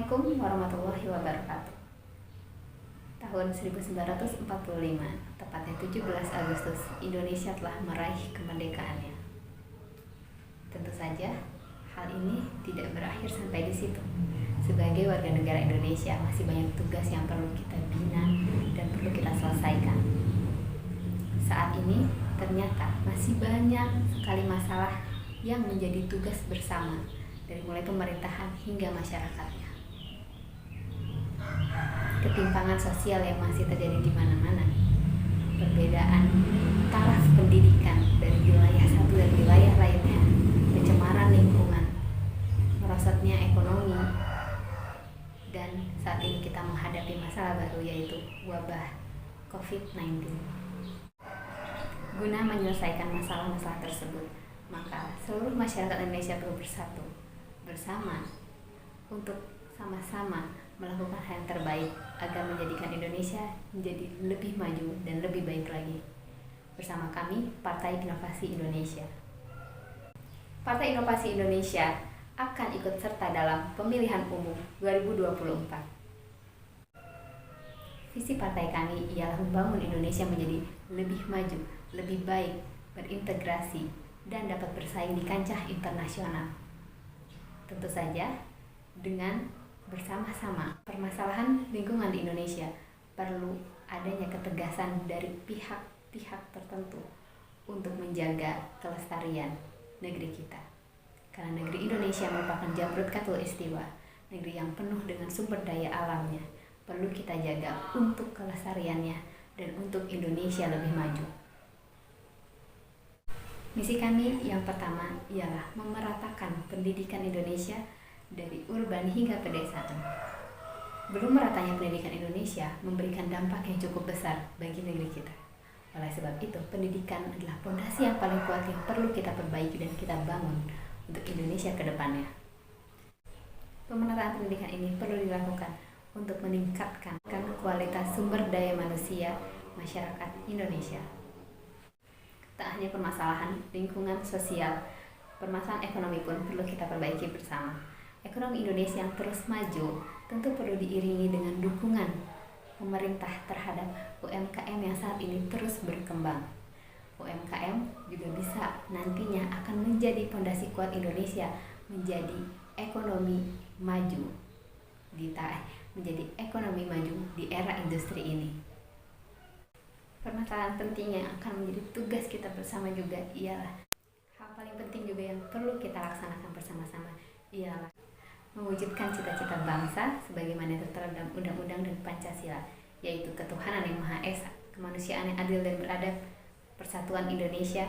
Assalamualaikum warahmatullahi wabarakatuh. Tahun 1945, tepatnya 17 Agustus, Indonesia telah meraih kemerdekaannya. Tentu saja, hal ini tidak berakhir sampai di situ. Sebagai warga negara Indonesia, masih banyak tugas yang perlu kita bina dan perlu kita selesaikan. Saat ini, ternyata masih banyak sekali masalah yang menjadi tugas bersama, dari mulai pemerintahan hingga masyarakatnya. Ketimpangan sosial yang masih terjadi di mana-mana, perbedaan taraf pendidikan dari wilayah satu dan wilayah lainnya, pencemaran lingkungan, merosotnya ekonomi, dan saat ini kita menghadapi masalah baru, yaitu wabah COVID-19. Guna menyelesaikan masalah-masalah tersebut, maka seluruh masyarakat Indonesia perlu bersatu bersama untuk sama-sama melakukan hal yang terbaik agar menjadikan Indonesia menjadi lebih maju dan lebih baik lagi. Bersama kami, Partai Inovasi Indonesia. Partai Inovasi Indonesia akan ikut serta dalam pemilihan umum 2024. Visi partai kami ialah membangun Indonesia menjadi lebih maju, lebih baik, berintegrasi, dan dapat bersaing di kancah internasional. Tentu saja, dengan bersama-sama permasalahan lingkungan di Indonesia perlu adanya ketegasan dari pihak-pihak tertentu untuk menjaga kelestarian negeri kita. Karena negeri Indonesia merupakan jamrut khatulistiwa, negeri yang penuh dengan sumber daya alamnya, perlu kita jaga untuk kelestariannya dan untuk Indonesia lebih maju. Misi kami yang pertama ialah memeratakan pendidikan Indonesia dari urban hingga pedesaan. Belum meratanya pendidikan Indonesia memberikan dampak yang cukup besar bagi negeri kita. Oleh sebab itu, pendidikan adalah fondasi yang paling kuat yang perlu kita perbaiki dan kita bangun untuk Indonesia ke depannya. Pemerataan pendidikan ini perlu dilakukan untuk meningkatkan kualitas sumber daya manusia masyarakat Indonesia. Tak hanya permasalahan lingkungan sosial, permasalahan ekonomi pun perlu kita perbaiki bersama. Ekonomi Indonesia yang terus maju tentu perlu diiringi dengan dukungan pemerintah terhadap UMKM yang saat ini terus berkembang. UMKM juga bisa nantinya akan menjadi fondasi kuat Indonesia menjadi ekonomi maju menjadi ekonomi maju di era industri ini. Permasalahan penting yang akan menjadi tugas kita bersama juga ialah hal paling penting juga yang perlu kita laksanakan bersama-sama ialah mewujudkan cita-cita bangsa sebagaimana tertera dalam Undang-Undang dan Pancasila, yaitu ketuhanan yang Maha Esa, kemanusiaan yang adil dan beradab, persatuan Indonesia,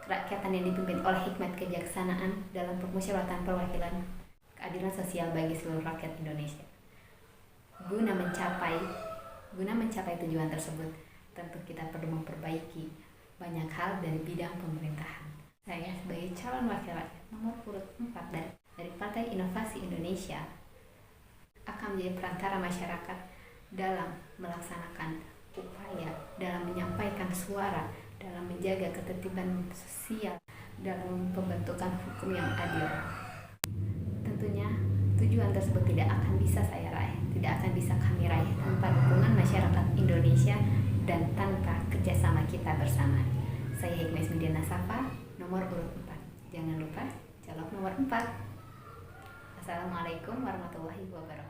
kerakyatan yang dipimpin oleh hikmat kejaksanaan dalam permusyawaratan perwakilan, keadilan sosial bagi seluruh rakyat Indonesia. Guna mencapai tujuan tersebut, tentu kita perlu memperbaiki banyak hal dari bidang pemerintahan. Saya sebagai calon wakil rakyat nomor urut 4 dari Partai Inovasi Indonesia akan menjadi perantara masyarakat dalam melaksanakan upaya, dalam menyampaikan suara, dalam menjaga ketertiban sosial, dalam pembentukan hukum yang adil. Tentunya tujuan tersebut tidak akan bisa saya raih, tidak akan bisa kami raih tanpa dukungan masyarakat Indonesia dan tanpa kerjasama kita bersama. Saya Hikmah Ismidiana Safa, nomor urut 4. Jangan lupa calon nomor 4. Assalamualaikum warahmatullahi wabarakatuh.